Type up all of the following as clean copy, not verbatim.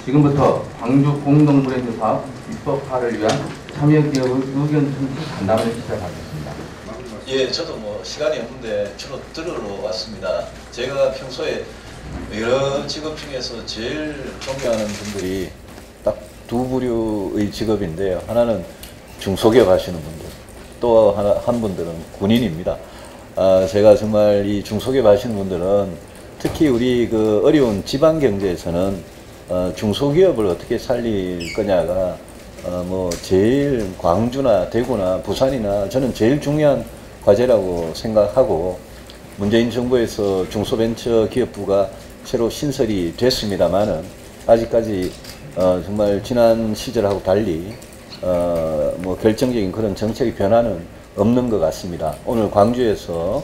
지금부터 광주 공동 브랜드 사업 입법화를 위한 참여 기업의 의견 청취 간담회를 시작하겠습니다. 예, 저도 뭐 시간이 없는데 주로 들으러 왔습니다. 제가 평소에 여러 직업 중에서 제일 존경하는 분들이 딱 두 부류의 직업인데요. 하나는 중소기업 하시는 분들, 또 한 분들은 군인입니다. 제가 정말 이 중소기업 하시는 분들은 특히 우리 그 어려운 지방 경제에서는 중소기업을 어떻게 살릴 거냐가 뭐 제일 광주나 대구나 부산이나 저는 제일 중요한 과제라고 생각하고, 문재인 정부에서 중소벤처기업부가 새로 신설이 됐습니다만은 아직까지 정말 지난 시절하고 달리 뭐 결정적인 그런 정책의 변화는 없는 것 같습니다. 오늘 광주에서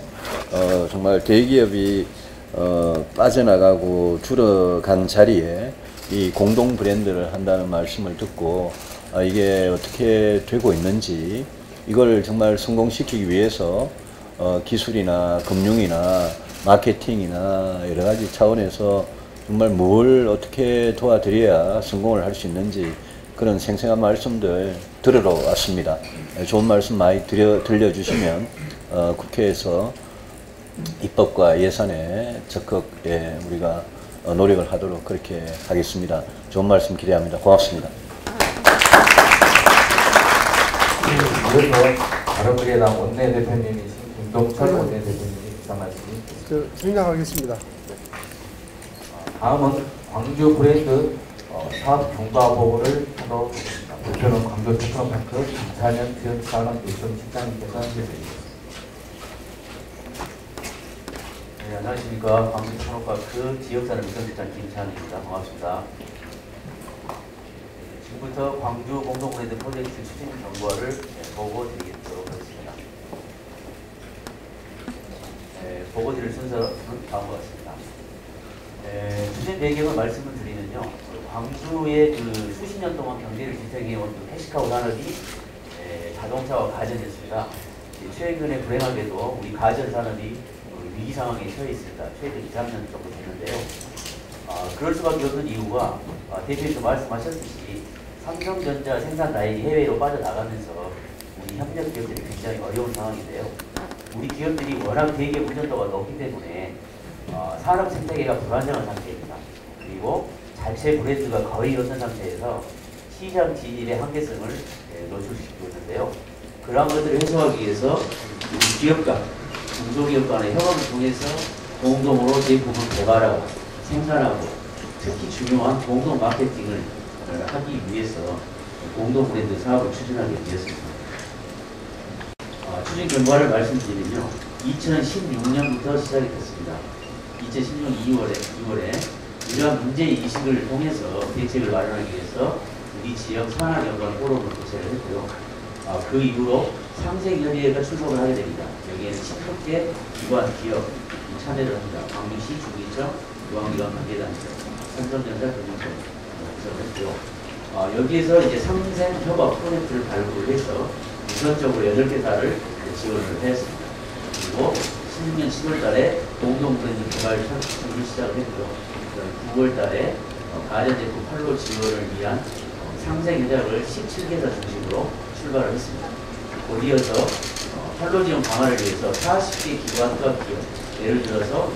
정말 대기업이 빠져나가고 줄어간 자리에 이 공동 브랜드를 한다는 말씀을 듣고 이게 어떻게 되고 있는지, 이걸 정말 성공시키기 위해서 기술이나 금융이나 마케팅이나 여러 가지 차원에서 정말 뭘 어떻게 도와드려야 성공을 할 수 있는지 그런 생생한 말씀들 들으러 왔습니다. 좋은 말씀 많이 들려주시면 국회에서 입법과 예산에 적극 우리가 노력을 하도록 그렇게 하겠습니다. 좋은 말씀 기대합니다. 고맙습니다. 이어서 바른미래당 원내대표님이신 김동철 원내대표님이 말씀이 생략하겠습니다. 다음은 광주 브랜드 사업 경과 보고를 하도록 하겠습니다. 대표는 광주 테크노파크 김찬현 지역산업 요청 실장님께서 해주시겠습니다. 네, 안녕하십니까. 광주 테크노파크 지역산업 요청 실장 김찬현입니다. 반갑습니다. 지금부터 광주 공동브랜드 프로젝트 추진 경과를 보고 드리도록 하겠습니다. 보고 드릴 순서는 다음과 같습니다. 추진 배경을 말씀을 드리면요, 광주의 그 수십 년 동안 경제를 지탱해온 그 캐시카우 산업이 자동차와 가전이었습니다. 최근에 불행하게도 우리 가전 산업이 위기 상황에 처해 있습니다. 최근 2, 3년 정도 됐는데요. 그럴 수밖에 없는 이유가 대표님도 말씀하셨듯이 삼성전자 생산 라인이 해외로 빠져나가면서 우리 협력 기업들이 굉장히 어려운 상황인데요. 우리 기업들이 워낙 대기업 운전도가 높기 때문에 산업 생태계가 불안정한 상태입니다. 그리고 자체 브랜드가 거의 없는 상태에서 시장 진입의 한계성을 노출시키고 있는데요. 그러한 것들을 해소하기 위해서 우리 기업과 중소기업 간의 협업을 통해서 공동으로 제품을 개발하고 생산하고 특히 중요한 공동 마케팅을 하기 위해서 공동 브랜드 사업을 추진하기 위해서입니다. 추진 결과를 말씀드리면요, 2016년부터 시작이 됐습니다. 2016년 2월에 이러한 문제의식을 통해서 대책을 마련하기 위해서 우리 지역 산하연구원 포럼을 개최를 했고요. 그 이후로 상생협의회가 출석을 하게 됩니다. 여기에는 17개 기관, 기업이 참여를 합니다. 광주시, 중기청, 유한기관 관계단체, 삼성전자, 금융권 출석을 했고요. 여기에서 이제 상생협업 프로젝트를 발굴을 해서 우선적으로 8개사를 지원을 했습니다. 그리고 16년 7월 달에 공동 브랜드 개발 협업을 시작을 했고요. 9월 달에 가전제품 판로 지원을 위한 상생협약을 17개사 중심으로 출발을 했습니다. 곧이어서 판로 지원 강화를 위해서 40개 기관과 기업, 예를 들어서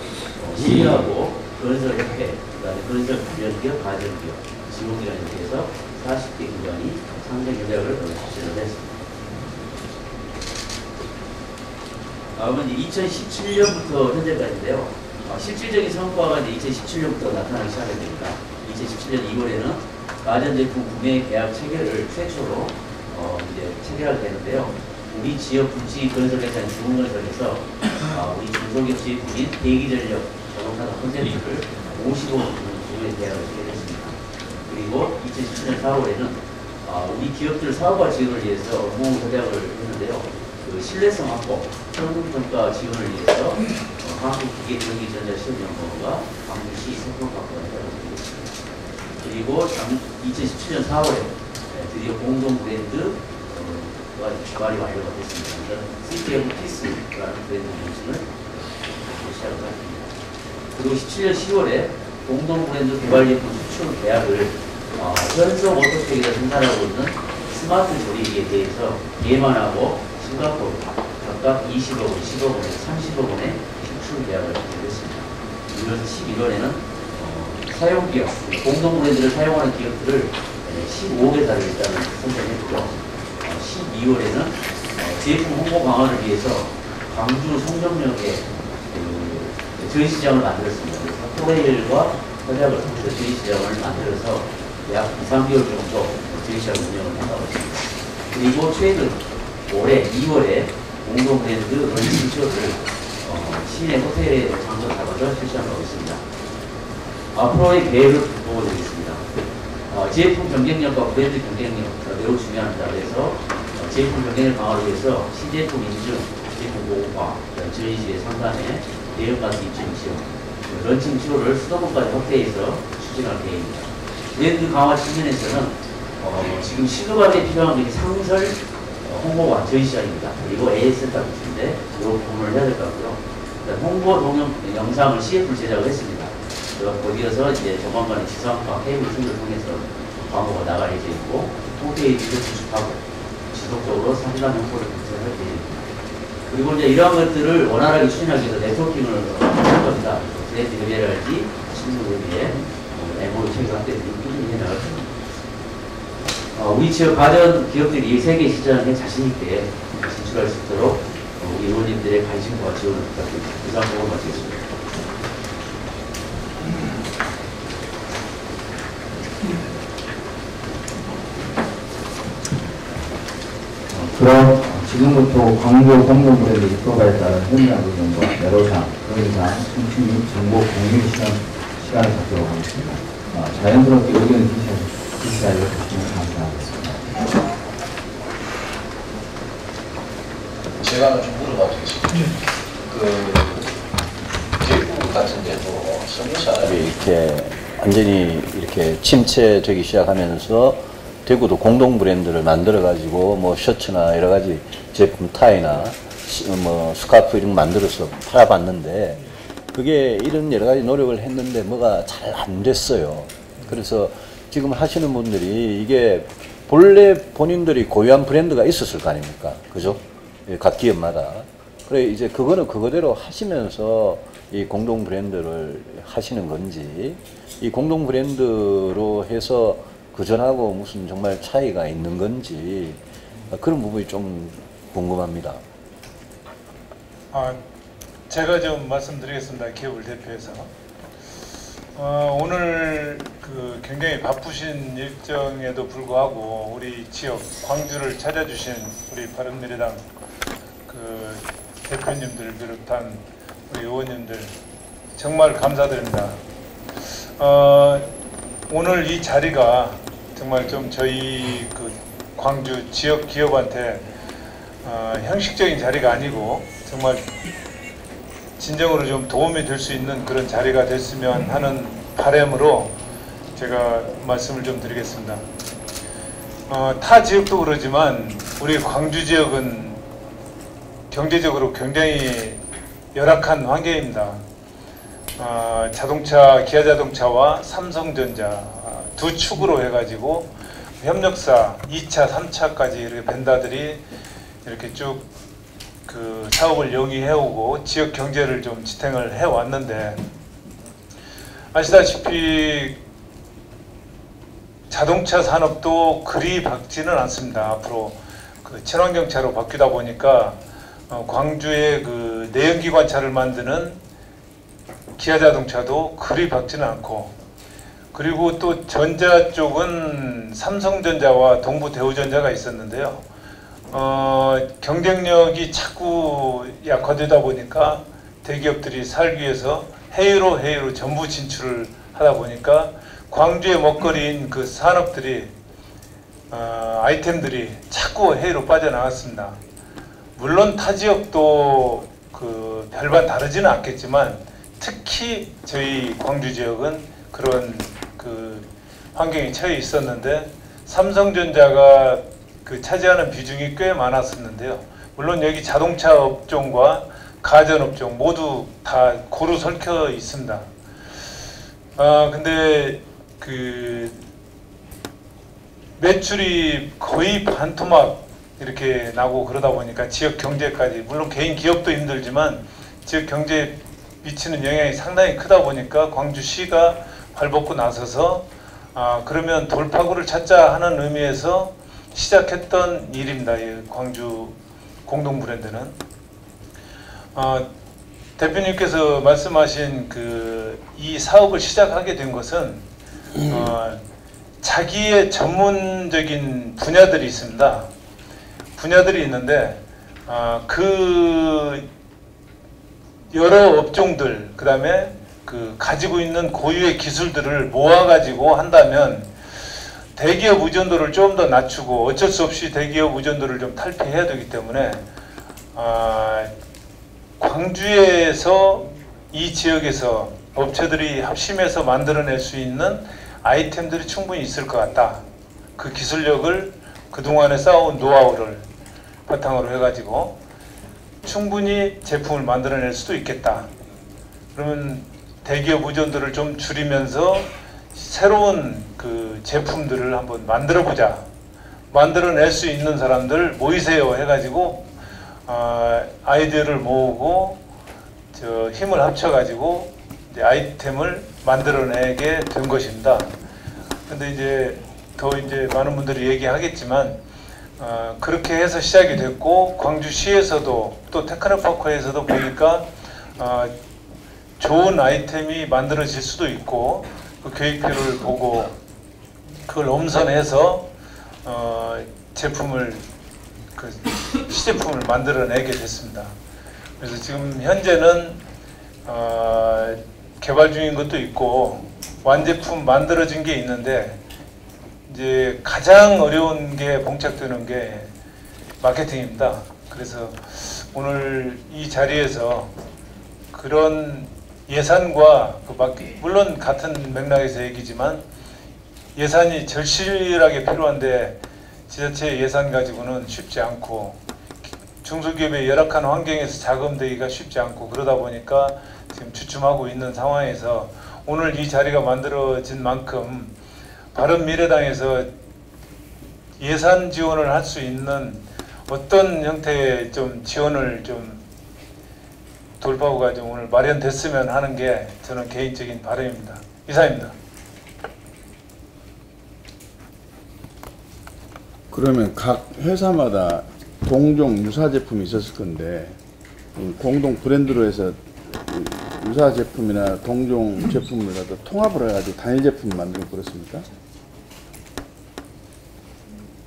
시하고 건설협회, 그다음에 건설기업, 가전기업, 지원기관에 대해서 40개 기관이 상생협약을 실시를 했습니다. 다음은 2017년부터 현재까지인데요. 실질적인 성과가 이제 2017년부터 나타나기 시작됩니다. 2017년 2월에는 가전제품 구매 계약 체결을 최초로 이제 체결하게 되는데요. 우리 지역 부지 건설회사인 중흥건설에서 우리 중소기업 제품인 대기전력 자동차 콘센트를 55억 구매 계약을 체결했습니다. 그리고 2017년 4월에는 우리 기업들 사업화 지원을 위해서 업무 협약을 했는데요. 그 신뢰성 확보, 성능평가 지원을 위해서 한국기계전기전자시험연구원과 광주시 성능평가가 협약했습니다. 그리고 2017년 4월에 드디어 공동 브랜드 개발이 완료가 됐습니다. CTF 피스라는 브랜드 명칭을 시작을 했습니다. 그리고 17년 10월에 공동 브랜드 개발 제품 수출 계약을 현소 모터텍에서 생산하고 있는 스마트 조리기에 대해서 예만하고 싱가포르 각각 20억 원, 10억 원, 30억 원의 수출 계약을 했습니다. 11월에는 사용기업, 공동 브랜드를 사용하는 기업들을 15개사를 일단은 선정했고요. 12월에는 제품 홍보 강화를 위해서 광주 송정역에 전시장을 만들었습니다. 그래서 토레일과 협약을 통해서 전시장을 만들어서 약 2, 3개월 정도 전시장을 운영을 한다고 했습니다. 그리고 최근 올해 2월에 공동 브랜드 런칭쇼를 시내 호텔에 장소 잡아서 실시하고 있습니다. 앞으로의 계획을 보여드리겠습니다. 제품 경쟁력과 브랜드 경쟁력가 매우 중요합니다. 그래서 제품 경쟁력 강화를 위해서 신제품 인증, 제품 보호화, 전시회 상단에 대형가스 입증 시험, 런칭 쇼를 수도권까지 확대해서 추진할 계획입니다. 브랜드 강화 측면에서는 지금 시급하게 필요한 게 상설 홍보와 전시장입니다. 그리고 AS가 있는데 이 부분을 해야 될 것 같고요. 홍보 동영 영상을 CF를 제작을 했습니다. 거기에서 이제 조만간에 지상파 케이블 순을 통해서 광고가 나갈 예정이고 홈페이지도 구축하고 지속적으로 사진관 홍보를 진행할 계획입니다. 그리고 이제 이러한 것들을 원활하게 추진하기 위해서 네트워킹을 할 겁니다. 브랜드 협의랄지 신문 협의회, MOU 체결 학대들이 꾸준히 해나갈 겁니다. 우리 지역 가전 기업들이 세계 시장에 자신있게 진출할 수 있도록 우리 의원님들의 관심과 지원을 부탁드립니다. 이상 보고 마치겠습니다. 그럼 지금부터 광주 공동브랜드 입법에 따른 현장 의견과 내로상, 의상, 청취 및 정보 공유 시간을 갖도록 하겠습니다. 자연스럽게 의견을 제시하여 주시면 감사하겠습니다. 제가 하나 좀 물어봐도 되겠습니다. 대구 같은 데도 성산업이 이렇게 완전히 이렇게 침체되기 시작하면서 대구도 공동 브랜드를 만들어 가지고 뭐 셔츠나 여러 가지 제품 타이나 뭐 스카프 이런 거 만들어서 팔아봤는데 그게 이런 여러 가지 노력을 했는데 뭐가 잘 안 됐어요. 그래서 지금 하시는 분들이 이게 본래 본인들이 고유한 브랜드가 있었을 거 아닙니까? 그죠? 각 기업마다. 그래 이제 그거는 그거대로 하시면서 이 공동 브랜드를 하시는 건지 이 공동 브랜드로 해서 그전하고 무슨 정말 차이가 있는 건지 그런 부분이 좀 궁금합니다. 제가 좀 말씀드리겠습니다. 기업을 대표해서. 오늘 굉장히 바쁘신 일정에도 불구하고 우리 지역 광주를 찾아주신 우리 바른미래당 대표님들을 비롯한 우리 의원님들 정말 감사드립니다. 오늘 이 자리가 정말 좀 저희 광주 지역 기업한테 형식적인 자리가 아니고 정말 진정으로 좀 도움이 될 수 있는 그런 자리가 됐으면 하는 바람으로 제가 말씀을 좀 드리겠습니다. 타 지역도 그러지만 우리 광주 지역은 경제적으로 굉장히 열악한 환경입니다. 자동차, 기아자동차와 삼성전자 두 축으로 해가지고 협력사 2차, 3차까지 이렇게 벤다들이 이렇게 쭉 사업을 영위해오고 지역 경제를 좀 지탱을 해왔는데 아시다시피 자동차 산업도 그리 밝지는 않습니다. 앞으로 친환경차로 바뀌다 보니까 광주의 내연기관차를 만드는 기아자동차도 그리 밝지는 않고 그리고 또 전자 쪽은 삼성전자와 동부대우전자가 있었는데요. 경쟁력이 자꾸 약화되다 보니까 대기업들이 살기 위해서 해외로 전부 진출을 하다 보니까 광주의 먹거리인 산업들이 아이템들이 자꾸 해외로 빠져나갔습니다. 물론 타 지역도 별반 다르지는 않겠지만 특히 저희 광주 지역은 그런 환경에 처해 있었는데 삼성전자가 차지하는 비중이 꽤 많았었는데요. 물론 여기 자동차 업종과 가전 업종 모두 다 고루 설켜 있습니다. 근데 매출이 거의 반토막 이렇게 나고 그러다 보니까 지역 경제까지, 물론 개인 기업도 힘들지만 지역 경제에 미치는 영향이 상당히 크다 보니까 광주시가 발벗고 나서서 그러면 돌파구를 찾자 하는 의미에서 시작했던 일입니다. 이 광주 공동 브랜드는. 대표님께서 말씀하신 이 사업을 시작하게 된 것은 자기의 전문적인 분야들이 있습니다. 분야들이 있는데 그 여러 업종들, 그 다음에 가지고 있는 고유의 기술들을 모아가지고 한다면 대기업 의존도를 좀 더 낮추고, 어쩔 수 없이 대기업 의존도를 좀 탈피해야 되기 때문에 광주에서 이 지역에서 업체들이 합심해서 만들어낼 수 있는 아이템들이 충분히 있을 것 같다. 그 기술력을 그동안에 쌓아온 노하우를 바탕으로 해가지고 충분히 제품을 만들어낼 수도 있겠다. 그러면 대기업 의존도를 좀 줄이면서 새로운 제품들을 한번 만들어보자. 만들어낼 수 있는 사람들 모이세요 해가지고 아이디어를 모으고 힘을 합쳐가지고 이제 아이템을 만들어내게 된 것입니다. 근데 이제 많은 분들이 얘기하겠지만 그렇게 해서 시작이 됐고, 광주시에서도 또 테크노파크에서도 보니까 좋은 아이템이 만들어질 수도 있고, 그 계획표를 보고 그걸 엄선해서 제품을 시제품을 만들어내게 됐습니다. 그래서 지금 현재는 개발 중인 것도 있고 완제품 만들어진 게 있는데, 이제 가장 어려운 게 봉착되는 게 마케팅입니다. 그래서 오늘 이 자리에서 그런 예산과 물론 같은 맥락에서 얘기지만 예산이 절실하게 필요한데 지자체 예산 가지고는 쉽지 않고, 중소기업의 열악한 환경에서 자금되기가 쉽지 않고, 그러다 보니까 지금 주춤하고 있는 상황에서 오늘 이 자리가 만들어진 만큼 바른미래당에서 예산 지원을 할 수 있는 어떤 형태의 좀 지원을 좀 돌파구가 좀 오늘 마련됐으면 하는 게 저는 개인적인 바람입니다. 이상입니다. 그러면 각 회사마다 동종 유사 제품이 있었을 건데, 공동 브랜드로 해서 유사 제품이나 동종 제품을 갖다 통합을 해가지고 단일 제품을 만들고 그렇습니까?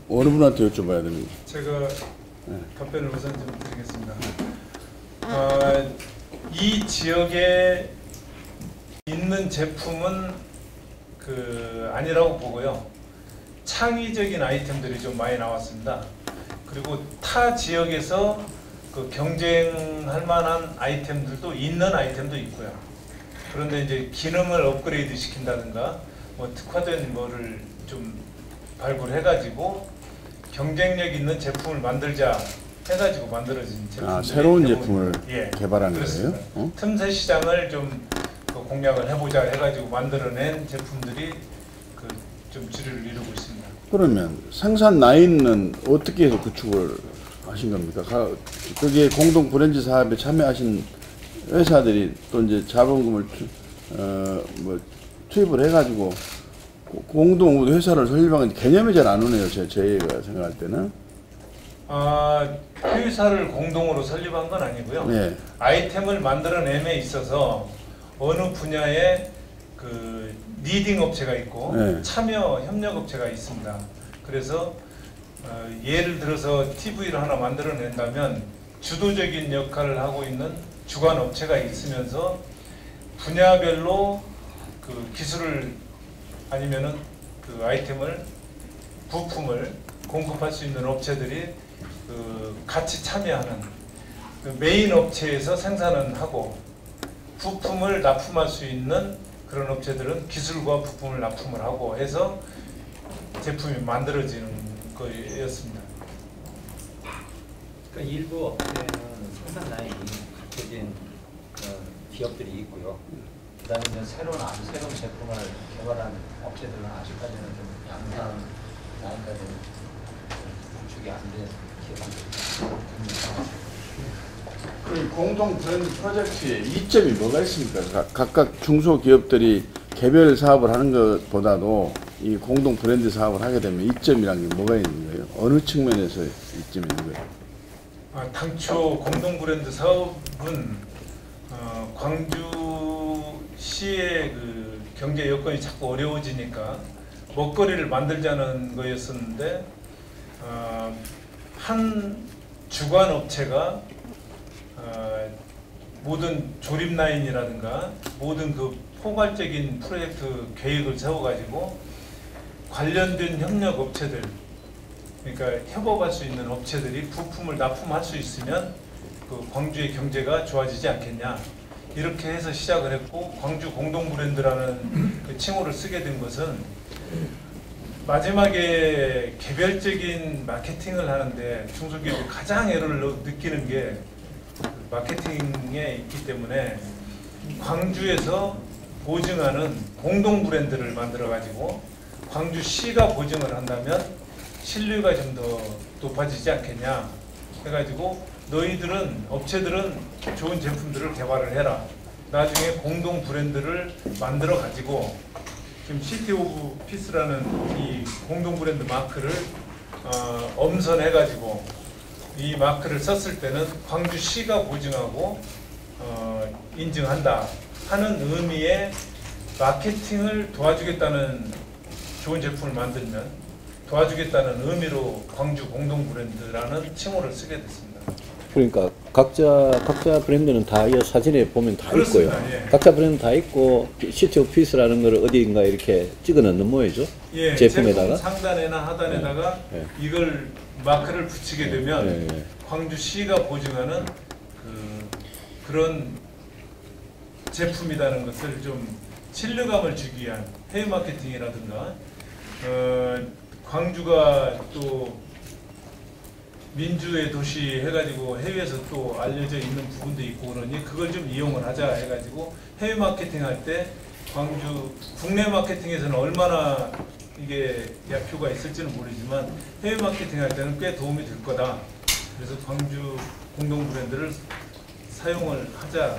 어느 분한테 여쭤봐야 됩니다. 제가 답변을 우선 좀 드리겠습니다. 이 지역에 있는 제품은 아니라고 보고요. 창의적인 아이템들이 좀 많이 나왔습니다. 그리고 타 지역에서 경쟁할 만한 아이템들도 있는 아이템도 있고요. 그런데 이제 기능을 업그레이드 시킨다든가 특화된 뭐를 좀 발굴해가지고 경쟁력 있는 제품을 만들자 해가지고 만들어진 제품들. 새로운 제품을 개발한 그렇습니다. 거예요? 틈새 시장을 좀 공략을 해보자 해가지고 만들어낸 제품들이 좀 주류를 이루고 있습니다. 그러면 생산 라인은 어떻게 해서 구축을 하신 겁니까? 그게 공동 브랜드 사업에 참여하신 회사들이 또 이제 자본금을 투입을 해가지고 공동 회사를 설립한 개념이 잘 안 오네요. 저희가 생각할 때는. 회사를 공동으로 설립한 건 아니고요. 네. 아이템을 만들어냄에 있어서 어느 분야에 리딩 업체가 있고 네. 참여 협력 업체가 있습니다. 그래서 예를 들어서 TV를 하나 만들어낸다면 주도적인 역할을 하고 있는 주관 업체가 있으면서 분야별로 기술을 아니면은 아이템을 부품을 공급할 수 있는 업체들이 같이 참여하는 메인 업체에서 생산은 하고 부품을 납품할 수 있는 그런 업체들은 기술과 부품을 납품을 하고 해서 제품이 만들어지는 거였습니다. 일부 업체는 생산 라인이 갖춰진 기업들이 있고요. 그다음에 아주 새로운 제품을 개발한 업체들은 아직까지는 좀 양산 라인까지 구축이 안 돼서 그 공동 브랜드 프로젝트의 이점이 뭐가 있습니까? 각각 중소기업들이 개별 사업을 하는 것보다도 이 공동 브랜드 사업을 하게 되면 이점이란 게 뭐가 있는 거예요? 어느 측면에서 이점이 있는 거예요? 당초 공동 브랜드 사업은 광주시의 그 경제 여건이 자꾸 어려워지니까 먹거리를 만들자는 거였었는데 한 주관 업체가 모든 조립 라인이라든가 모든 그 포괄적인 프로젝트 계획을 세워가지고 관련된 협력 업체들, 그러니까 협업할 수 있는 업체들이 부품을 납품할 수 있으면 그 광주의 경제가 좋아지지 않겠냐, 이렇게 해서 시작을 했고, 광주 공동 브랜드라는 그 칭호를 쓰게 된 것은 마지막에 개별적인 마케팅을 하는데 중소기업이 가장 애를 느끼는 게 마케팅에 있기 때문에 광주에서 보증하는 공동 브랜드를 만들어 가지고 광주시가 보증을 한다면 신뢰가 좀 더 높아지지 않겠냐 해가지고, 너희들은 업체들은 좋은 제품들을 개발을 해라, 나중에 공동 브랜드를 만들어 가지고 지금 시티 오브 피스라는 이 공동 브랜드 마크를 엄선해 가지고 이 마크를 썼을 때는 광주시가 보증하고 인증한다 하는 의미의 마케팅을 도와주겠다는, 좋은 제품을 만들면 도와주겠다는 의미로 광주 공동 브랜드라는 칭호를 쓰게 됐습니다. 그러니까 각자 브랜드는 다 이 사진에 보면 다 그렇습니다. 있고요. 예. 각자 브랜드 다 있고 시티 오브 피스라는 걸 어디인가 이렇게 찍어 넣는 모양이죠. 예, 제품에다가. 제품 상단에나 하단에다가 예. 이걸 마크를 붙이게 되면 예. 광주시가 보증하는 그런 제품이라는 것을 좀 신뢰감을 주기 위한 해외 마케팅이라든가, 광주가 또 민주의 도시 해가지고 해외에서 또 알려져 있는 부분도 있고 그러니 그걸 좀 이용을 하자 해가지고 해외 마케팅 할 때 광주 국내 마케팅에서는 얼마나 이게 약효가 있을지는 모르지만 해외 마케팅 할 때는 꽤 도움이 될 거다. 그래서 광주 공동 브랜드를 사용을 하자,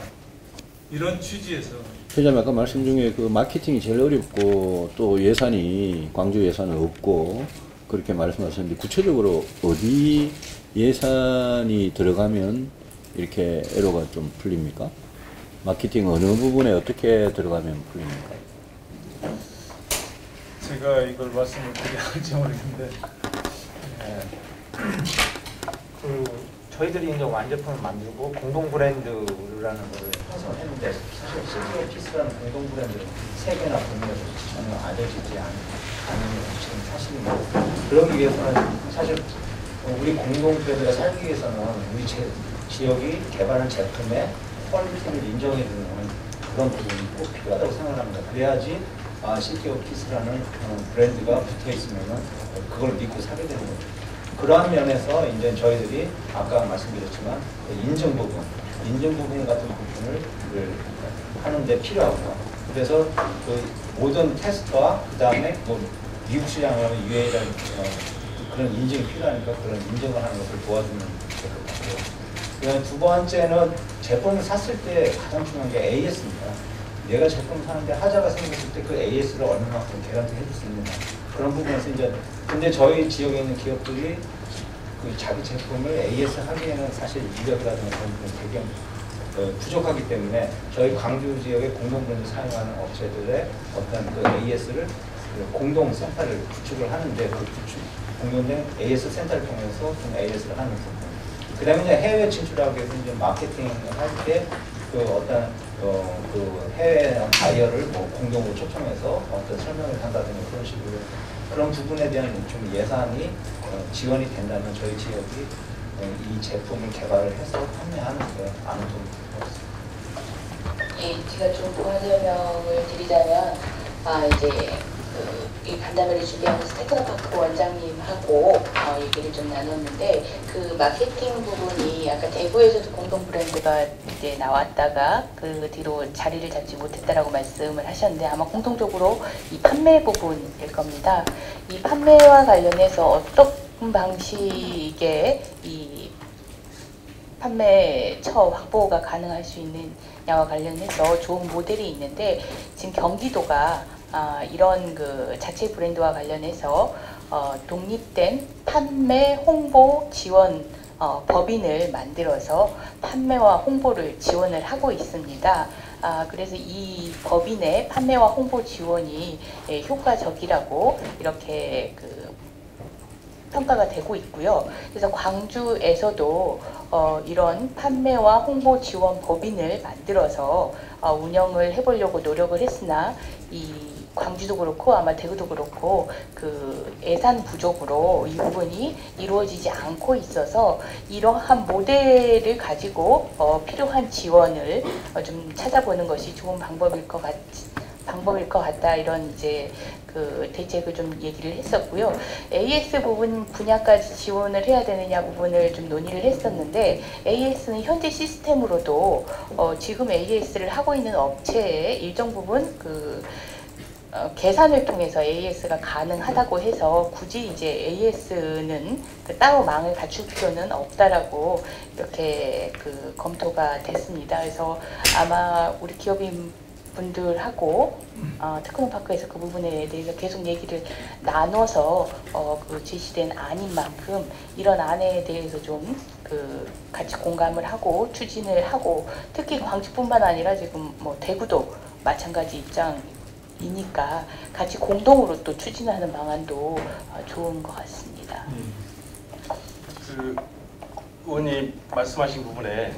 이런 취지에서. 회장님 아까 말씀 중에 그 마케팅이 제일 어렵고 또 예산이 광주 예산은 없고 그렇게 말씀하셨는데, 구체적으로 어디 예산이 들어가면 이렇게 애로가 좀 풀립니까? 마케팅 어느 부분에 어떻게 들어가면 풀립니까? 제가 이걸 말씀을 드려야 할지 모르겠는데, 저희들이 이제 완제품을 만들고 공동 브랜드라는 걸 했는데 사실 시티 오피스라는 공동 브랜드는 세계나 국내에서 전혀 알려지지 않은 지금 사실입니다. 그러기 위해서는 사실 우리 공동 브랜드가 살기 위해서는 우리 지역이 개발한 제품의 퀄리티를 인정해 주는 그런 부분이 꼭 필요하다고 생각합니다. 그래야지 시티 오피스라는 브랜드가 붙어 있으면은 그걸 믿고 사게 되는 거죠. 그러한 면에서 이제 저희들이 아까 말씀드렸지만 인증 부분 같은 부분을 하는데 필요하고, 그래서 그 모든 테스트와 그 다음에 뭐 미국 시장으로 UA라는 그런 인증이 필요하니까 그런 인증을 하는 것을 도와주는 것 같고요. 두 번째는 제품을 샀을 때 가장 중요한 게 AS입니다. 내가 제품을 사는데 하자가 생겼을 때 그 AS를 얼마만큼 개런티 해줄 수 있느냐, 그런 부분에서 이제, 근데 저희 지역에 있는 기업들이 그 자기 제품을 AS 하기에는 사실 인력이라든가 그런 부분이 되게 부족하기 때문에 저희 광주 지역의 공동 브랜드 사용하는 업체들의 어떤 그 AS를 공동 센터를 구축을 하는데, 그 공동된 AS 센터를 통해서 좀 AS를 하는 부분. 그 다음에 이제 해외 진출하기 위해서 이제 마케팅을 할 때 그 어떤 그 해외 바이어를 뭐 공동으로 초청해서 어떤 설명을 한다든가 그런 식으로 그런 부분에 대한 좀 예산이 지원이 된다면 저희 지역이 이 제품을 개발을 해서 판매하는 데 아는 도움이 될 것 같습니다. 예, 제가 좀 부가 설명을 드리자면, 이제 그 이 간담회를 준비하면서 테크노파크 원장님하고 얘기를 좀 나눴는데 그 마케팅 부분이 아까 대구에서도 공동 브랜드가 이제 나왔다가 그 뒤로 자리를 잡지 못했다라고 말씀을 하셨는데 아마 공통적으로 이 판매 부분일 겁니다. 이 판매와 관련해서 어떤 방식의 이 판매처 확보가 가능할 수 있느냐와 관련해서 좋은 모델이 있는데 지금 경기도가 이런 그 자체 브랜드와 관련해서 독립된 판매 홍보 지원 법인을 만들어서 판매와 홍보를 지원을 하고 있습니다. 그래서 이 법인의 판매와 홍보 지원이 효과적이라고 이렇게 평가가 되고 있고요. 그래서 광주에서도 이런 판매와 홍보 지원 법인을 만들어서 운영을 해보려고 노력을 했으나 이 광주도 그렇고 아마 대구도 그렇고 그 예산 부족으로 이 부분이 이루어지지 않고 있어서 이러한 모델을 가지고 필요한 지원을 좀 찾아보는 것이 좋은 방법일 것 같다 이런 이제 그 대책을 좀 얘기를 했었고요. AS 부분 분야까지 지원을 해야 되느냐 부분을 좀 논의를 했었는데 AS는 현재 시스템으로도 지금 AS를 하고 있는 업체에 일정 부분 계산을 통해서 AS가 가능하다고 해서 굳이 이제 AS는 따로 망을 갖출 필요는 없다라고 이렇게 검토가 됐습니다. 그래서 아마 우리 기업인 분들하고 테크노파크에서 그 부분에 대해서 계속 얘기를 나눠서 제시된 안인 만큼 이런 안에 대해서 좀 같이 공감을 하고 추진을 하고 특히 광주뿐만 아니라 지금 뭐 대구도 마찬가지 입장이니까 같이 공동으로 또 추진하는 방안도 좋은 것 같습니다. 의원님 말씀하신 부분에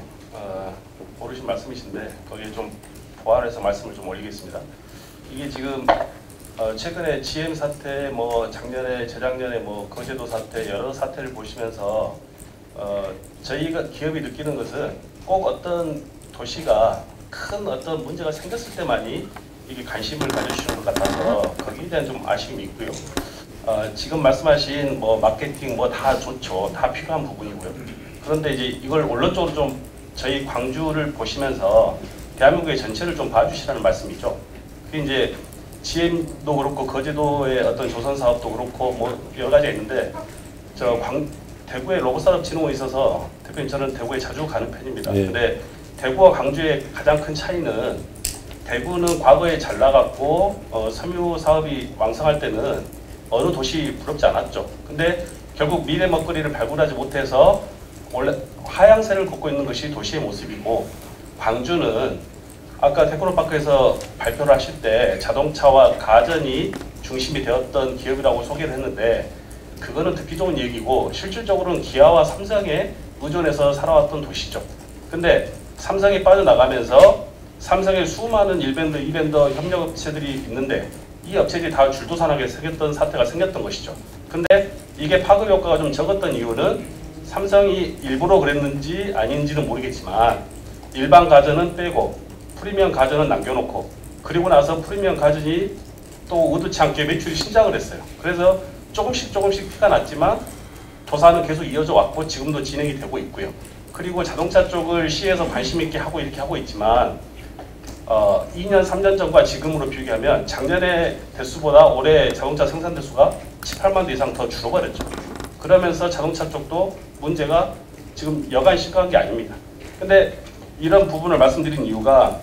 모르신 말씀이신데 거기에 좀 보완해서 말씀을 좀 올리겠습니다. 이게 지금 최근에 GM 사태, 뭐 작년에 재작년에 뭐 거제도 사태 여러 사태를 보시면서 저희가 기업이 느끼는 것은 꼭 어떤 도시가 큰 어떤 문제가 생겼을 때만이 이게 관심을 가져주시는 것 같아서 거기에 대한 좀 아쉬움이 있고요. 지금 말씀하신 뭐 마케팅 뭐 다 좋죠, 다 필요한 부분이고요. 그런데 이제 이걸 원론적으로 좀 저희 광주를 보시면서 대한민국의 전체를 좀 봐주시라는 말씀이죠. 그게 이제 GM도 그렇고 거제도의 어떤 조선 사업도 그렇고 뭐 여러 가지가 있는데 대구에 로봇산업진흥원이 있어서 대표님 저는 대구에 자주 가는 편입니다. 근데 대구와 광주의 가장 큰 차이는 대구는 과거에 잘 나갔고 섬유 사업이 왕성할 때는 어느 도시 부럽지 않았죠. 근데 결국 미래 먹거리를 발굴하지 못해서 원래 하향세를 걷고 있는 것이 도시의 모습이고 광주는 아까 테크노파크에서 발표를 하실 때 자동차와 가전이 중심이 되었던 기업이라고 소개를 했는데 그거는 듣기 좋은 얘기고 실질적으로는 기아와 삼성에 의존해서 살아왔던 도시죠. 근데 삼성이 빠져나가면서 삼성의 수많은 1벤더, 2벤더 협력업체들이 있는데 이 업체들이 다 줄도산하게 생겼던 사태가 생겼던 것이죠. 근데 이게 파급 효과가 좀 적었던 이유는 삼성이 일부러 그랬는지 아닌지는 모르겠지만 일반 가전은 빼고 프리미엄 가전은 남겨놓고 그리고 나서 프리미엄 가전이 또 의도치 않게 매출이 신장을 했어요. 그래서 조금씩 티가 났지만 도산은 계속 이어져 왔고 지금도 진행이 되고 있고요. 그리고 자동차 쪽을 시에서 관심 있게 하고 이렇게 하고 있지만 2년, 3년 전과 지금으로 비교하면 작년의 대수보다 올해 자동차 생산 대수가 18만 대 이상 더 줄어버렸죠. 그러면서 자동차 쪽도 문제가 지금 여간 심각한 게 아닙니다. 근데 이런 부분을 말씀드린 이유가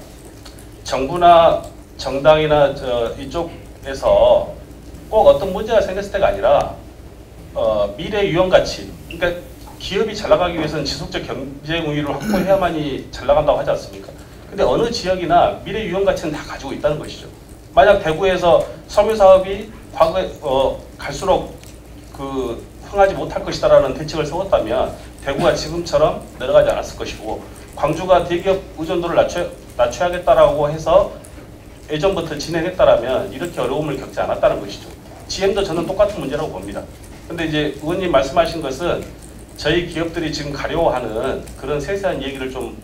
정부나 정당이나 이쪽에서 꼭 어떤 문제가 생겼을 때가 아니라 미래 유형 가치, 그러니까 기업이 잘 나가기 위해서는 지속적 경쟁 우위를 확보해야만이 잘 나간다고 하지 않습니까? 근데 어느 지역이나 미래 유형 가치는 다 가지고 있다는 것이죠. 만약 대구에서 섬유 사업이 과거에 갈수록 흥하지 못할 것이다라는 대책을 세웠다면 대구가 지금처럼 내려가지 않았을 것이고 광주가 대기업 의존도를 낮춰야겠다라고 해서 예전부터 진행했다라면 이렇게 어려움을 겪지 않았다는 것이죠. GM도 저는 똑같은 문제라고 봅니다. 근데 이제 의원님 말씀하신 것은 저희 기업들이 지금 가려워하는 그런 세세한 얘기를 좀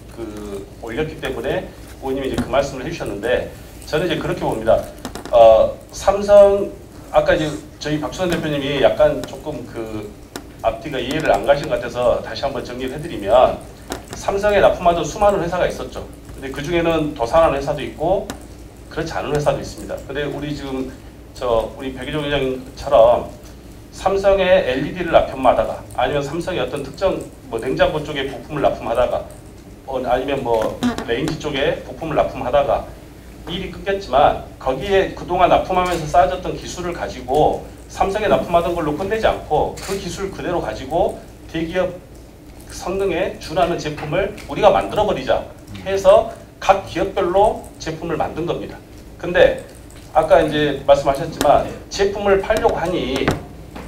올렸기 때문에 의원님이 이제 그 말씀을 해주셨는데 저는 이제 그렇게 봅니다. 삼성 아까 이제 저희 박수원 대표님이 약간 조금 그 앞뒤가 이해를 안 가신 것 같아서 다시 한번 정리를 해드리면, 삼성에 납품하던 수많은 회사가 있었죠. 근데 그 중에는 도산하는 회사도 있고 그렇지 않은 회사도 있습니다. 근데 우리 지금 우리 백의종 회장처럼 삼성의 LED를 납품하다가, 아니면 삼성의 어떤 특정 뭐 냉장고 쪽에 부품을 납품하다가, 아니면 뭐 레인지 쪽에 부품을 납품하다가 일이 끊겼지만, 거기에 그동안 납품하면서 쌓아졌던 기술을 가지고 삼성에 납품하던 걸로 끝내지 않고 그 기술 그대로 가지고 대기업 성능에 준하는 제품을 우리가 만들어버리자 해서 각 기업별로 제품을 만든 겁니다. 근데 아까 이제 말씀하셨지만 제품을 팔려고 하니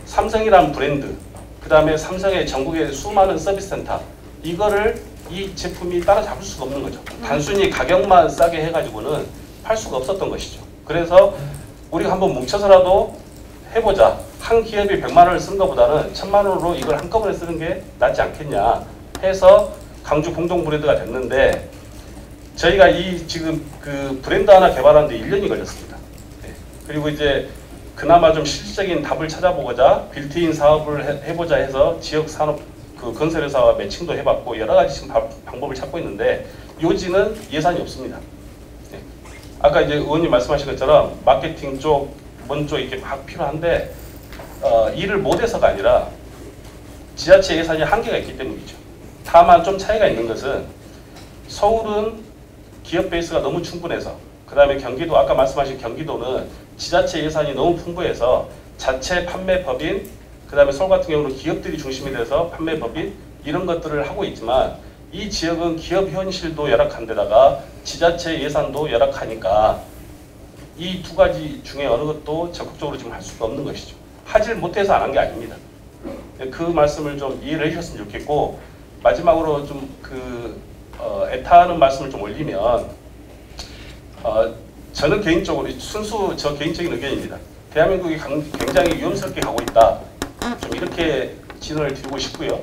삼성이라는 브랜드, 그 다음에 삼성의 전국의 수많은 서비스 센터, 이거를 이 제품이 따라잡을 수가 없는 거죠. 단순히 가격만 싸게 해가지고는 팔 수가 없었던 것이죠. 그래서 우리가 한번 뭉쳐서라도 해보자. 한 기업이 100만 원을 쓴 것보다는 1000만 원으로 이걸 한꺼번에 쓰는 게 낫지 않겠냐 해서 광주 공동 브랜드가 됐는데, 저희가 이 지금 그 브랜드 하나 개발하는데 1년이 걸렸습니다. 네. 그리고 이제 그나마 좀 실질적인 답을 찾아보고자 빌트인 사업을 해보자 해서 지역 산업 그 건설회사와 매칭도 해봤고 여러 가지 지금 방법을 찾고 있는데, 요지는 예산이 없습니다. 네. 아까 이제 의원님 말씀하신 것처럼 마케팅 쪽, 뭔 쪽 이렇게 막 필요한데 일을 못해서가 아니라 지자체 예산이 한계가 있기 때문이죠. 다만 좀 차이가 있는 것은 서울은 기업 베이스가 너무 충분해서, 그 다음에 경기도, 아까 말씀하신 경기도는 지자체 예산이 너무 풍부해서 자체 판매법인, 그 다음에 서울 같은 경우는 기업들이 중심이 돼서 판매법인 이런 것들을 하고 있지만, 이 지역은 기업 현실도 열악한 데다가 지자체 예산도 열악하니까 이 두 가지 중에 어느 것도 적극적으로 지금 할 수가 없는 것이죠. 하질 못해서 안 한 게 아닙니다. 그 말씀을 좀 이해를 해주셨으면 좋겠고, 마지막으로 좀 애타는 말씀을 좀 올리면, 저는 개인적으로 순수 저 개인적인 의견입니다. 대한민국이 굉장히 위험스럽게 가고 있다. 좀 이렇게 진언을 드리고 싶고요.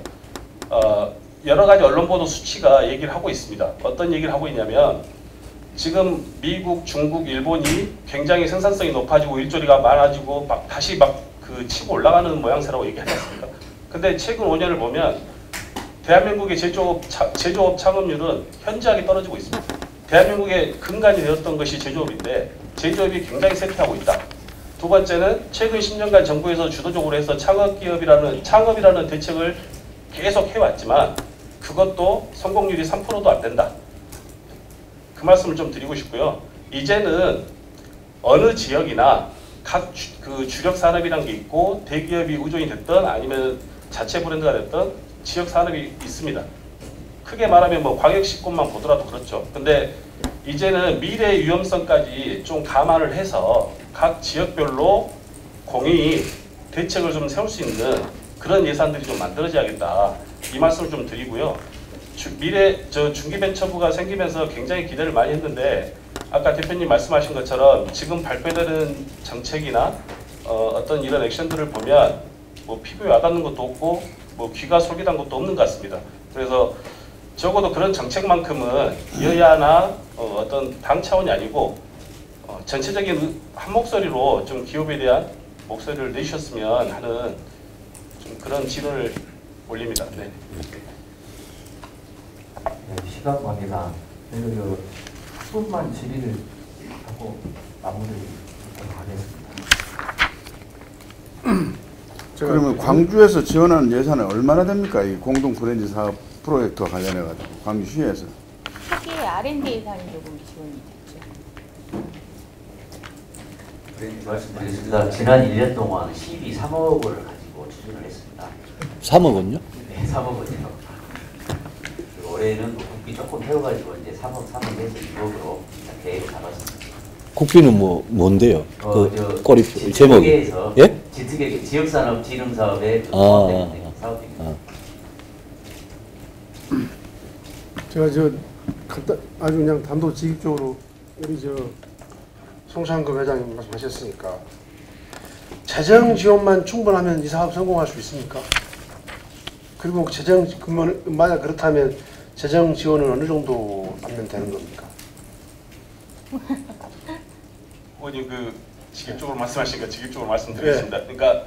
여러 가지 언론 보도 수치가 얘기를 하고 있습니다. 어떤 얘기를 하고 있냐면, 지금 미국, 중국, 일본이 굉장히 생산성이 높아지고 일조리가 많아지고 다시 치고 올라가는 모양새라고 얘기하지 않습니까? 근데 최근 5년을 보면 대한민국의 제조업 창업률은 현저하게 떨어지고 있습니다. 대한민국의 근간이 되었던 것이 제조업인데 제조업이 굉장히 쇠퇴하고 있다. 두 번째는 최근 10년간 정부에서 주도적으로 해서 창업이라는 대책을 계속 해왔지만 그것도 성공률이 3%도 안 된다. 그 말씀을 좀 드리고 싶고요. 이제는 어느 지역이나 각 주력 산업이라는 게 있고 대기업이 의존이 됐든 아니면 자체 브랜드가 됐든 지역 산업이 있습니다. 크게 말하면 뭐 광역시권만 보더라도 그렇죠. 근데 이제는 미래 위험성까지 좀 감안을 해서 각 지역별로 공히 대책을 좀 세울 수 있는 그런 예산들이 좀 만들어져야겠다. 이 말씀을 좀 드리고요. 중기벤처부가 생기면서 굉장히 기대를 많이 했는데 아까 대표님 말씀하신 것처럼 지금 발표되는 정책이나 어떤 이런 액션들을 보면 뭐 피부에 와닿는 것도 없고 뭐 귀가 솔깃한 것도 없는 것 같습니다. 그래서 적어도 그런 정책만큼은 여야나 어떤 당 차원이 아니고 전체적인 한 목소리로 좀 기업에 대한 목소리를 내주셨으면 하는 좀 그런 진언을 올립니다. 네. 네, 시간 관계상 그 수업만 질의를 하고 마무리를 하겠습니다. 그러면 광주에서 지원하는 예산은 얼마나 됩니까? 이 공동 브랜드 사업 프로젝트와 관련해 가지고 광주시에서 크게 R&D 예산이 조금 지원이 됐죠. 말씀드리겠습니다. 지난 1년 동안 12.3억을 가지고 추진을 했습니다. 3억은요? 네, 3억은요. 올해는 국비 조금 태워가지고 이제 3억에서 2억으로 계획을 잡았습니다. 국비는 뭔데요? 그 꼬리 제목이? 예? 지특계 지역산업 진흥사업의 사업입니다. 제가 아주 그냥 단도직입적으로 우리 송창급 회장님 말씀하셨으니까 재정 지원만 충분하면 이 사업 성공할 수 있습니까? 그리고 만약 그렇다면 재정 지원은 어느 정도 하면 되는 겁니까? 의원님 직접적으로 말씀하시니까 직접적으로 말씀드리겠습니다. 그러니까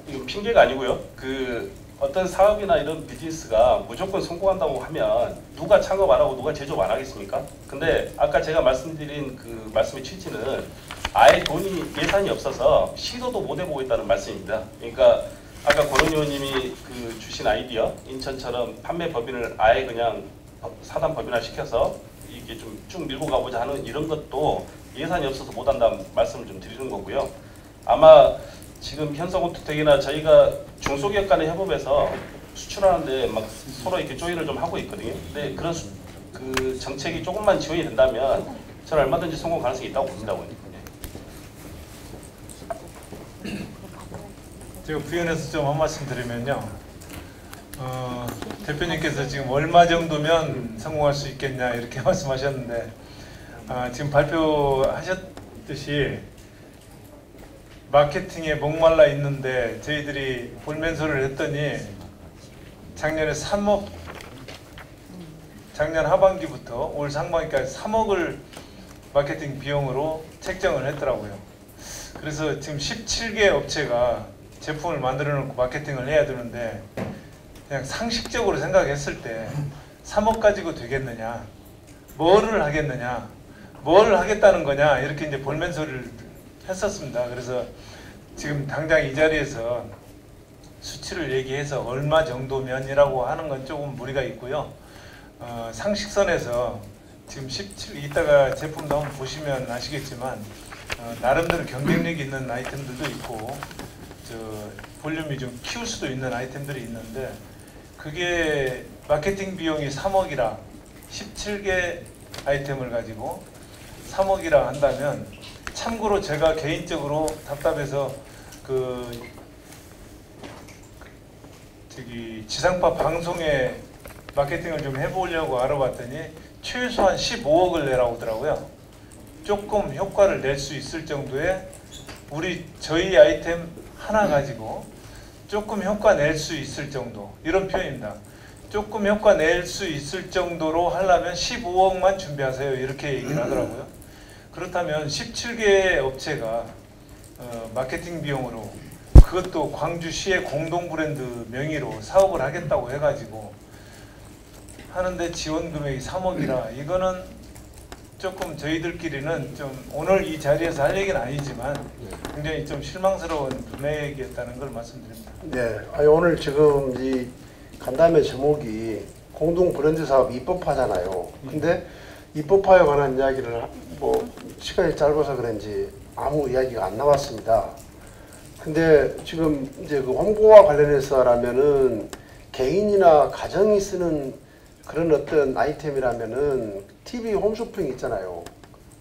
이거 핑계가 아니고요. 그 어떤 사업이나 이런 비즈니스가 무조건 성공한다고 하면 누가 창업 안 하고 누가 제조업 안 하겠습니까? 근데 아까 제가 말씀드린 그 말씀의 취지는 아예 예산이 없어서 시도도 못 해보고 있다는 말씀입니다. 그러니까 아까 권은 의원님이 그 주신 아이디어 인천처럼 판매 법인을 아예 그냥 사단 법인화 시켜서 이게 좀 쭉 밀고 가보자 하는 이런 것도 예산이 없어서 못한다는 말씀을 좀 드리는 거고요. 아마 지금 현성호투텍이나 저희가 중소기업 간의 협업에서 수출하는데 막 서로 이렇게 조율을 좀 하고 있거든요. 근데 그런 그 정책이 조금만 지원이 된다면 저는 얼마든지 성공 가능성이 있다고 봅니다. 제가 부연해서 좀 한 말씀 드리면요. 대표님께서 지금 얼마 정도면 성공할 수 있겠냐 이렇게 말씀하셨는데 지금 발표하셨듯이 마케팅에 목말라 있는데 저희들이 볼멘소를 했더니 작년 하반기부터 올 상반기까지 3억을 마케팅 비용으로 책정을 했더라고요. 그래서 지금 17개 업체가 제품을 만들어 놓고 마케팅을 해야 되는데 그냥 상식적으로 생각했을 때 3억 가지고 되겠느냐, 뭐를 하겠느냐, 뭘 하겠다는 거냐 이렇게 이제 볼멘소리를 했었습니다. 그래서 지금 당장 이 자리에서 수치를 얘기해서 얼마 정도면이라고 하는 건 조금 무리가 있고요. 상식선에서 지금 17, 이따가 제품도 한번 보시면 아시겠지만 나름대로 경쟁력이 있는 아이템들도 있고 볼륨이 좀 키울 수도 있는 아이템들이 있는데 그게 마케팅 비용이 3억이라 17개 아이템을 가지고 3억이라 한다면 참고로 제가 개인적으로 답답해서 지상파 방송에 마케팅을 좀 해보려고 알아봤더니 최소한 15억을 내라고 하더라고요. 조금 효과를 낼 수 있을 정도의 저희 아이템 하나 가지고 조금 효과 낼 수 있을 정도, 이런 표현입니다. 조금 효과 낼 수 있을 정도로 하려면 15억만 준비하세요 이렇게 얘기를 하더라고요. 그렇다면 17개의 업체가 마케팅 비용으로 그것도 광주시의 공동 브랜드 명의로 사업을 하겠다고 해가지고 하는데 지원 금액이 3억이라 이거는 조금 저희들끼리는 좀 오늘 이 자리에서 할 얘기는 아니지만 굉장히 좀 실망스러운 금액이었다는 걸 말씀드립니다. 네, 오늘 지금 이 간담회 제목이 공동 브랜드 사업 입법화잖아요. 근데 입법화에 관한 이야기를 뭐 시간이 짧아서 그런지 아무 이야기가 안 나왔습니다. 근데 지금 이제 그 홍보와 관련해서라면은 개인이나 가정이 쓰는 그런 어떤 아이템이라면은 TV 홈쇼핑 있잖아요.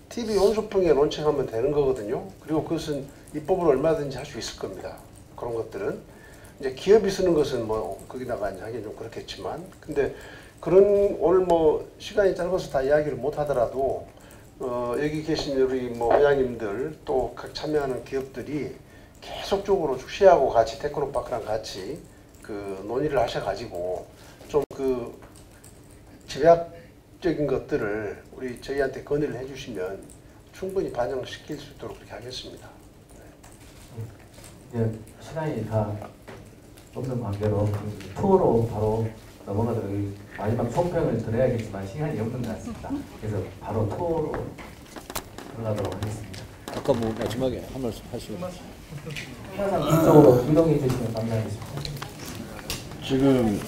TV 홈쇼핑에 론칭하면 되는 거거든요. 그리고 그것은 입법을 얼마든지 할 수 있을 겁니다. 그런 것들은 이제 기업이 쓰는 것은 뭐 거기다가 이제 하긴 좀 그렇겠지만, 근데 그런 오늘 뭐 시간이 짧아서 다 이야기를 못 하더라도 여기 계신 우리 뭐 회장님들 또 각 참여하는 기업들이 계속적으로 시하고 같이 테크노파크랑 같이 그 논의를 하셔가지고 좀 그 집약적인 것들을 우리 저희한테 건의를 해주시면 충분히 반영시킬 수 있도록 그렇게 하겠습니다. 네. 시간이 다 없는 관계로 투어로 바로 넘어가도록 마지막 총평을 드려야겠지만 시간이 없는 것 같습니다. 그래서 바로 투어로 들어가도록 하겠습니다. 아까 뭐 마지막에 한 말씀 하시면 항상 이쪽으로 이동해 주시면 감사하겠습니다. 지금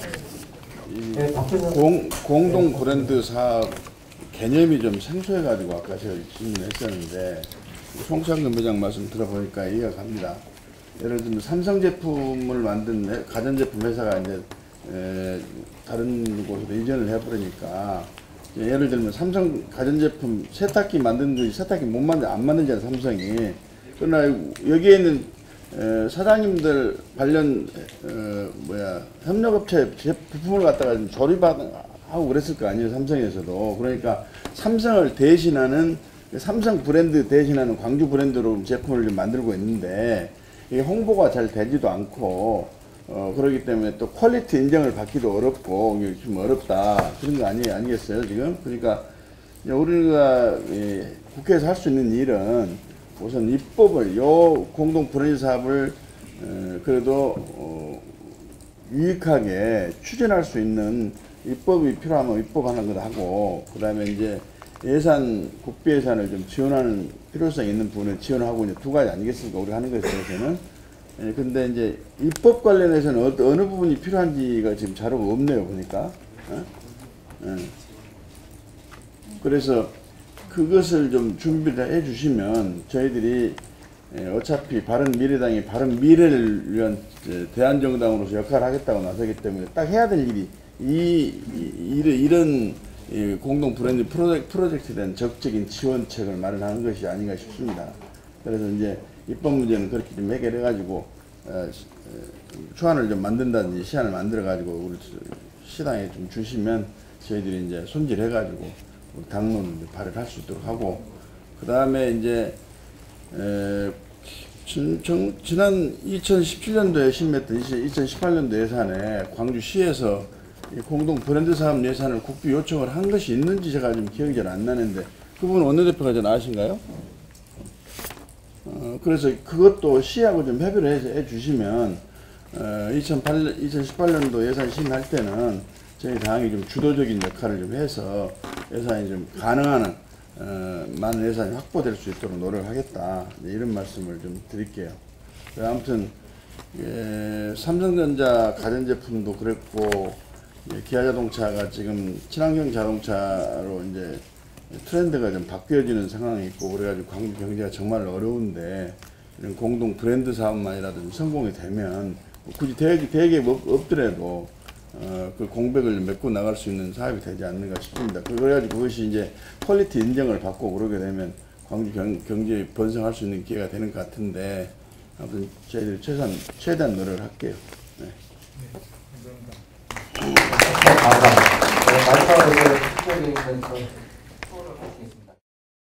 공동 브랜드 사업 개념이 좀 생소해가지고 아까 제가 질문했었는데 송창근 회장 말씀 들어보니까 이해가 갑니다. 예를 들면 삼성 제품을 만든 가전제품 회사가 이제 다른 곳으로 이전을 해버리니까 예를 들면 삼성 가전제품 세탁기 만드는 세탁기 안 만들잖아요 삼성이. 그러나 여기에 있는 사장님들 관련 협력업체 부품을 갖다가 좀 조립하고 그랬을 거 아니에요 삼성에서도. 그러니까 삼성을 대신하는 삼성 브랜드 대신하는 광주 브랜드로 제품을 좀 만들고 있는데 이게 홍보가 잘 되지도 않고 그러기 때문에 또 퀄리티 인정을 받기도 어렵고 좀 어렵다 그런 거 아니겠어요 지금? 그러니까 우리가 국회에서 할 수 있는 일은 우선 입법을, 요 공동 브랜드 사업을 그래도 유익하게 추진할 수 있는 입법이 필요하면 입법하는 것 하고, 그 다음에 이제 예산, 국비 예산을 좀 지원하는 필요성이 있는 부분에 지원하고 이제 두 가지 아니겠습니까? 우리가 하는 것에 대해서는. 근데 이제 입법 관련해서는 어느 부분이 필요한지가 지금 자료가 없네요, 보니까. 그래서 그것을 좀 준비를 해 주시면 저희들이 어차피 바른미래당이 바른 미래를 위한 대한정당으로서 역할을 하겠다고 나서기 때문에 딱 해야 될 일이 이런 공동 브랜드 프로젝트에 대한 적극적인 지원책을 마련하는 것이 아닌가 싶습니다. 그래서 이제 입법 문제는 그렇게 좀 해결해가지고 초안을 좀 만든다든지 시안을 만들어가지고 우리 시당에 좀 주시면 저희들이 이제 손질해가지고 당론을 발의를 할 수 있도록 하고, 그 다음에 이제 지난 2017년도에 심의했던 2018년도 예산에 광주시에서 공동 브랜드 사업 예산을 국비 요청을 한 것이 있는지 제가 좀 기억이 잘 안 나는데 그 부분 원내대표가 좀 아신가요? 그래서 그것도 시하고 좀 협의를 해 주시면 2018년도 예산 심의할 때는 저희 당이 좀 주도적인 역할을 좀 해서 예산이 좀 가능한 많은 예산이 확보될 수 있도록 노력하겠다, 이런 말씀을 좀 드릴게요. 아무튼 삼성전자 가전제품도 그랬고 기아자동차가 지금 친환경 자동차로 이제 트렌드가 좀 바뀌어지는 상황이 있고 그래가지고 광주 경제가 정말 어려운데 이런 공동 브랜드 사업만이라도 좀 성공이 되면 굳이 대기업 없더라도 그 공백을 메꿔 나갈 수 있는 사업이 되지 않는가 싶습니다. 그래가지고 그것이 이제 퀄리티 인정을 받고 그러게 되면 광주 경제에 번성할 수 있는 기회가 되는 것 같은데 아무튼 저희들이 최대한 노력을 할게요. 네. 감사합니다. 마지막으로 특별히